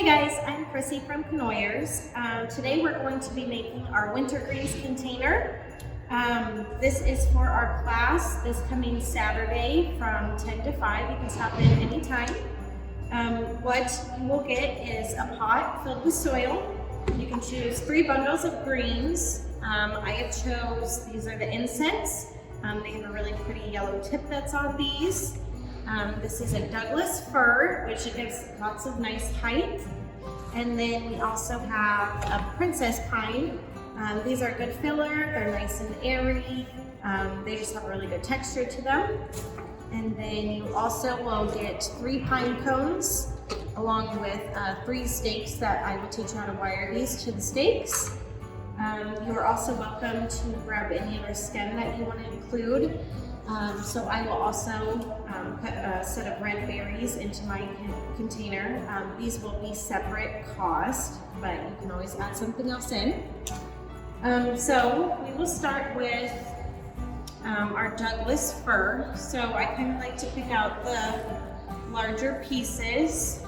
guys, I'm Krissy from Canoyers. Today we're going to be making our winter greens container. This is for our class this coming Saturday from 10 to 5. You can stop in anytime. What you will get is a pot filled with soil. You can choose 3 bundles of greens. I have chose, these are the incense. They have a really pretty yellow tip that's on these. This is a Douglas fir, which gives lots of nice height. And then we also have a princess pine. These are good filler, they're nice and airy. They just have a really good texture to them. And then you also will get 3 pine cones along with 3 stakes that I will teach you how to wire these to the stakes. You are also welcome to grab any other stem that you want to include. So I will also put a set of red berries into my container. These will be separate cost, but you can always add something else in. So we will start with our Douglas fir. So I kind of like to pick out the larger pieces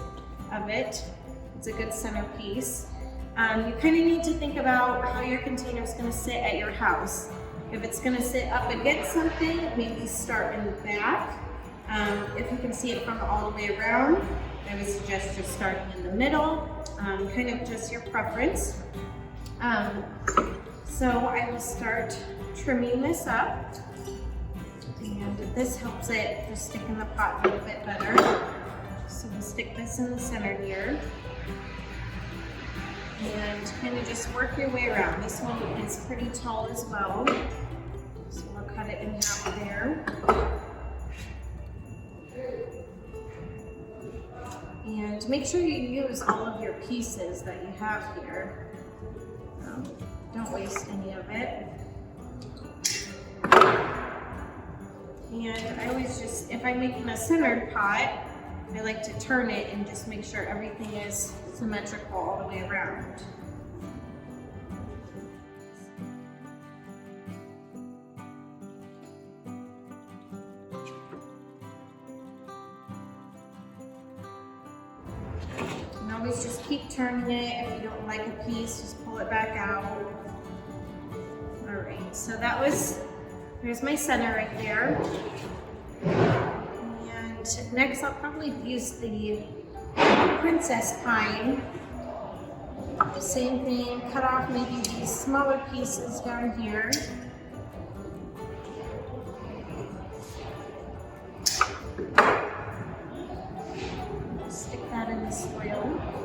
of it. It's a good centerpiece. You kind of need to think about how your container is going to sit at your house. If it's going to sit up against something, maybe start in the back. If you can see it from all the way around, I would suggest just starting in the middle, kind of just your preference. So I will start trimming this up, and this helps it just stick in the pot a little bit better. So we'll stick this in the center here. And kind of just work your way around. This one is pretty tall as well. So we'll cut it in half there. And make sure you use all of your pieces that you have here. Don't waste any of it. And I always just, if I'm making a centered pot, I like to turn it and just make sure everything is symmetrical all the way around. And always just keep turning it. If you don't like a piece, just pull it back out. All right, so there's my center right there. And next I'll probably use the princess pine. Same thing, cut off maybe these smaller pieces down here. Stick that in the soil.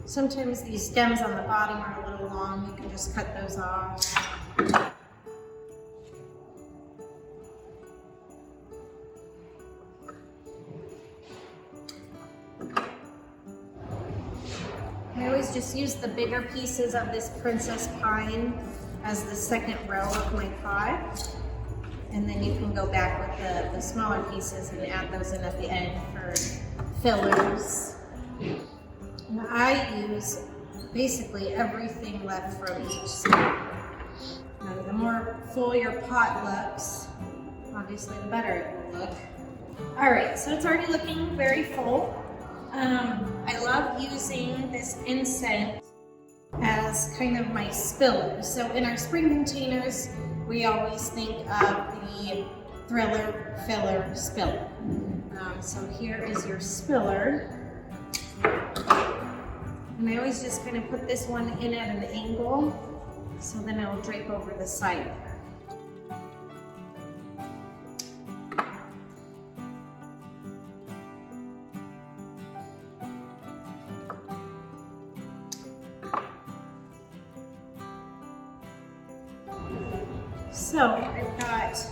Sometimes these stems on the bottom are a little long. You can just cut those off. I always just use the bigger pieces of this princess pine as the second row of my pot. And then you can go back with the smaller pieces and add those in at the end for fillers. And I use basically everything left from each side. Now, the more full your pot looks, obviously the better it will look. All right, so it's already looking very full. I love using this incense as kind of my spiller. So in our spring containers, we always think of the thriller, filler, spiller. So here is your spiller. And I always just kind of put this one in at an angle, so then it'll drape over the side. So I've got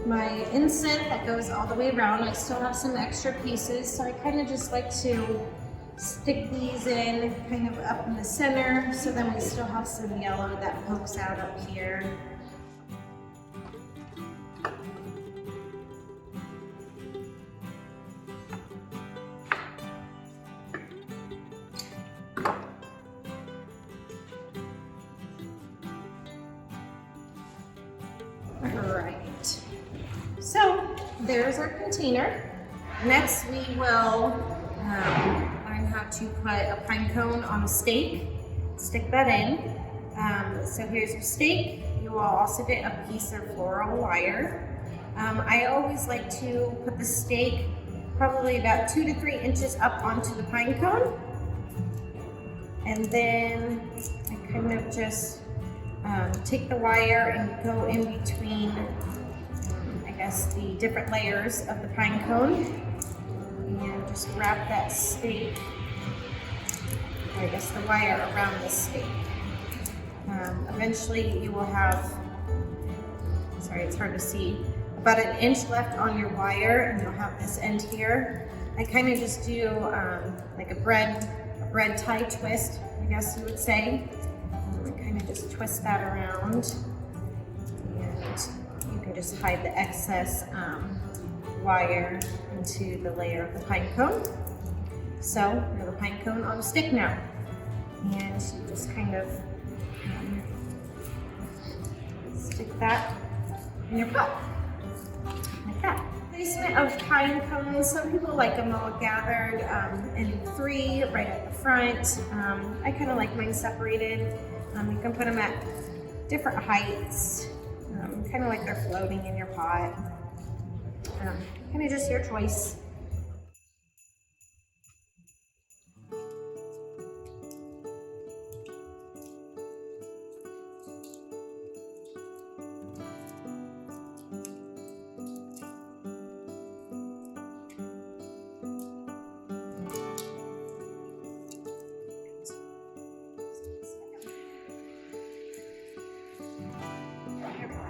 my incense that goes all the way around. I still have some extra pieces, so I kind of just like to stick these in kind of up in the center, so then we still have some yellow that pokes out up here. there's our container. Next, we will learn how to put a pine cone on a stake. Stick that in. So here's your stake. You will also get a piece of floral wire. I always like to put the stake probably about 2 to 3 inches up onto the pine cone. And then I kind of just take the wire and go in between, I guess, the different layers of the pine cone. And just wrap that stake, or I guess the wire around the stake. Eventually you will have, sorry, it's hard to see, about 1 inch left on your wire, and you'll have this end here. I kind of just do like a bread tie twist, I guess you would say. I kind of just twist that around, and you can just hide the excess wire into the layer of the pine cone. So we have a pine cone on a stick now, and you just kind of stick that in your pot, like that. Placement of pine cones, some people like them all gathered in 3 right at the front. I kind of like mine separated. You can put them at different heights, kind of like they're floating in your pot. Kind of just your choice.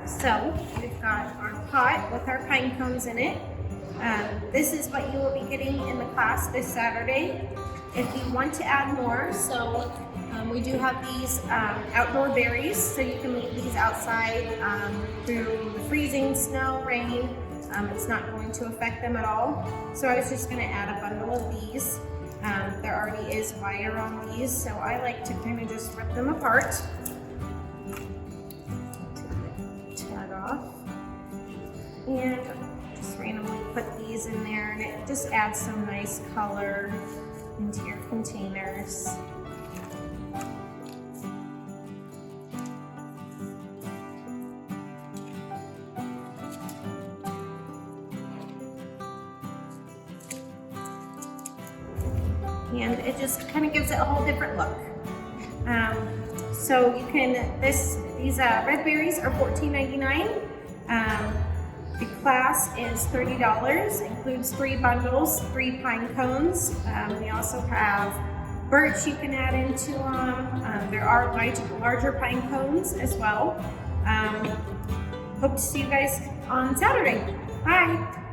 So we've got our pot with our pine cones in it. This is what you will be getting in the class this Saturday. If you want to add more, so we do have these outdoor berries, so you can leave these outside through the freezing snow, rain. It's not going to affect them at all. So I was just going to add a bundle of these. There already is wire on these, so I like to kind of just rip them apart. Tag off. And just randomly put these in there, and it just adds some nice color into your containers. And it just kind of gives it a whole different look. So you can, these red berries are $14.99. The class is $30, includes 3 bundles, 3 pine cones. We also have birch you can add into them. There are larger pine cones as well. Hope to see you guys on Saturday. Bye.